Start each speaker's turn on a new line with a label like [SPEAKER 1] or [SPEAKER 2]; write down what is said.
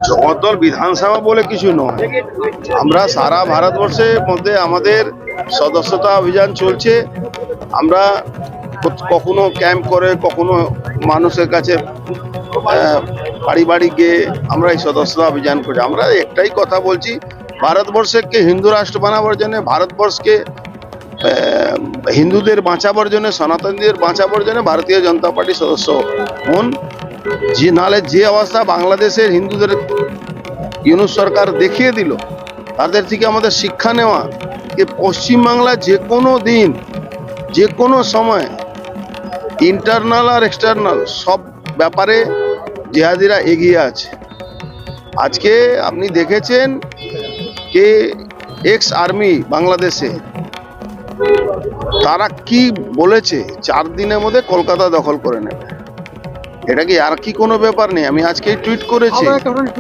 [SPEAKER 1] জগদ্দল বিধানসভা বলে কিছু নয়, আমরা সারা ভারতবর্ষের মধ্যে আমাদের সদস্যতা অভিযান চলছে। আমরা কখনো ক্যাম্প করে, কখনো মানুষের কাছে বাড়ি বাড়ি গিয়ে আমরা এই সদস্যতা অভিযান করছি। আমরা একটাই কথা বলছি, ভারতবর্ষকে হিন্দু রাষ্ট্র বানাবার জন্য, ভারতবর্ষকে হিন্দুদের বাঁচাবার জন্য, সনাতনীদের বাঁচাবার জন্য ভারতীয় জনতা পার্টির সদস্য হন। যে নালে যে অবস্থা বাংলাদেশের হিন্দুদের ইউনূস সরকার দেখিয়ে দিল, তাদের থেকে আমাদের শিক্ষা নেওয়া যে পশ্চিমবাংলা যে কোনো দিন, যে কোনো সময় ইন্টারনাল আর এক্সটার্নাল সব ব্যাপারে জিহাদিরা এগিয়ে আছে। আজকে আপনি দেখেছেন যে এক্স আর্মি বাংলাদেশে তারা কি বলেছে, 4 দিনের মধ্যে কলকাতা দখল করে নেবে। এটা কি আর কি কোনো ব্যাপার নেই? আমি আজকেই টুইট করেছি।